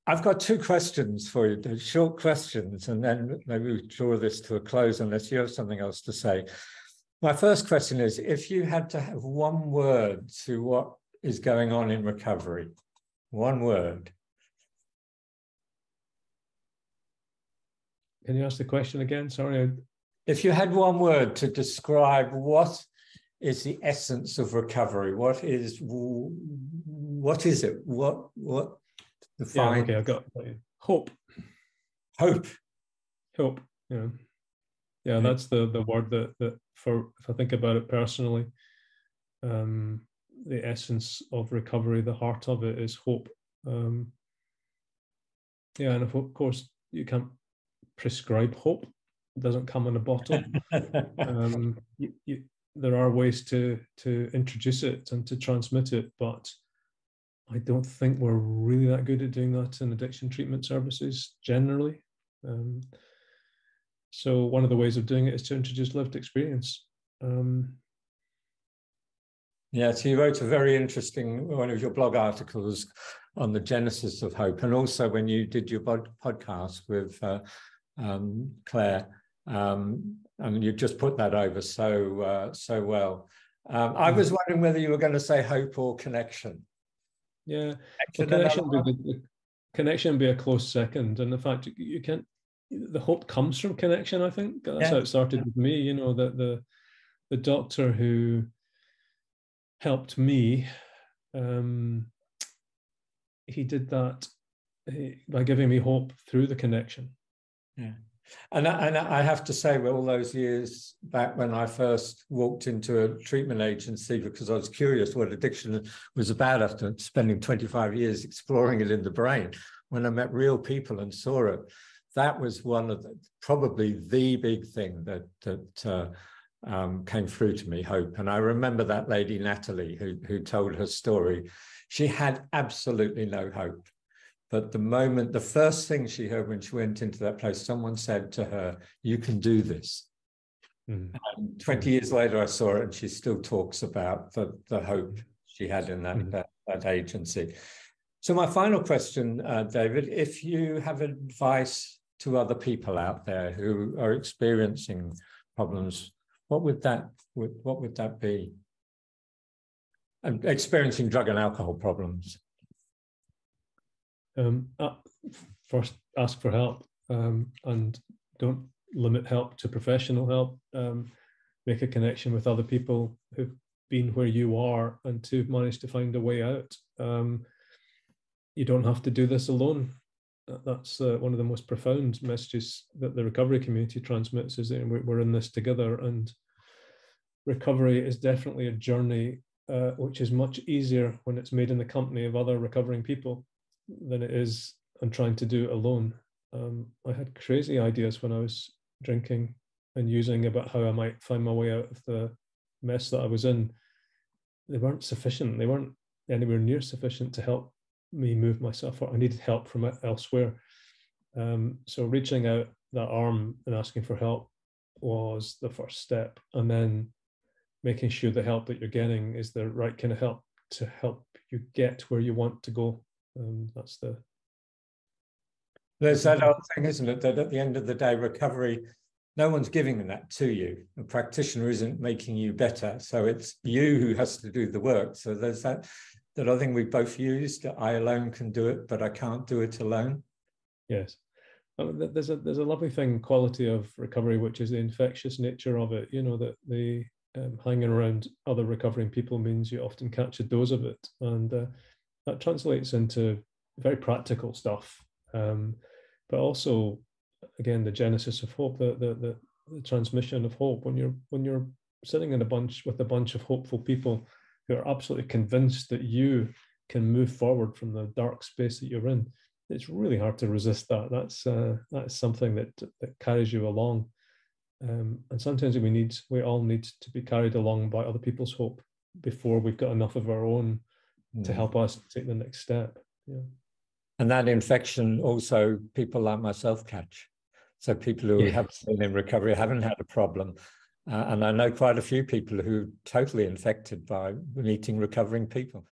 I've got two questions for you, they're short questions, and then maybe we draw this to a close unless you have something else to say. My first question is, if you had to have one word to what is going on in recovery, one word. Can you ask the question again? Sorry. If you had one word to describe what is the essence of recovery, what is it? What defines? Yeah, okay, I've got hope. Hope. Hope. Yeah, that's the word that for, if I think about it personally, the essence of recovery, the heart of it is hope. Yeah, and of course you can't prescribe hope. It doesn't come in a bottle. There are ways to introduce it and to transmit it, but I don't think we're really that good at doing that in addiction treatment services generally. So one of the ways of doing it is to introduce lived experience. Yeah, so you wrote a very interesting, one of your blog articles on the genesis of hope, and also when you did your podcast with Claire, and you just put that over so well. I was wondering whether you were going to say hope or connection. Yeah, connection would be a close second, and in fact, you can't. The hope comes from connection. I think that's how it started with me. You know, that the doctor who helped me, he did that by giving me hope through the connection. Yeah. And I have to say, well, all those years back when I first walked into a treatment agency because I was curious what addiction was about after spending 25 years exploring it in the brain, when I met real people and saw it, that was one of probably the big thing that came through to me, hope. And I remember that lady, Natalie, who told her story. She had absolutely no hope. But the first thing she heard when she went into that place, someone said to her, "You can do this." And 20 years later, I saw her and she still talks about the hope she had in that agency. So my final question, David, if you have advice to other people out there who are experiencing problems, what would that be? And experiencing drug and alcohol problems. First, ask for help, and don't limit help to professional help. Make a connection with other people who've been where you are and to manage to find a way out. You don't have to do this alone. That's one of the most profound messages that the recovery community transmits, is that we're in this together, and recovery is definitely a journey which is much easier when it's made in the company of other recovering people than it is on trying to do it alone. I had crazy ideas when I was drinking and using about how I might find my way out of the mess that I was in. They weren't sufficient. They weren't anywhere near sufficient to help me move myself out. I needed help from elsewhere. So reaching out that arm and asking for help was the first step. And then making sure the help that you're getting is the right kind of help to help you get where you want to go. There's that old thing, isn't it, that at the end of the day, recovery, no one's giving that to you. The practitioner isn't making you better, so it's you who has to do the work. So there's that I think we both used. I alone can do it, but I can't do it alone. Yes, there's a lovely quality of recovery, which is the infectious nature of it. You know, that the hanging around other recovering people means you often catch a dose of it, and that translates into very practical stuff, but also, again, the genesis of hope, the transmission of hope. When you're sitting in with a bunch of hopeful people who are absolutely convinced that you can move forward from the dark space that you're in, it's really hard to resist that. That's something that carries you along, and sometimes we all need to be carried along by other people's hope before we've got enough of our own to help us take the next step. Yeah. And that infection also people like myself catch. So people who haven't been in recovery, haven't had a problem. And I know quite a few people who are totally infected by meeting recovering people.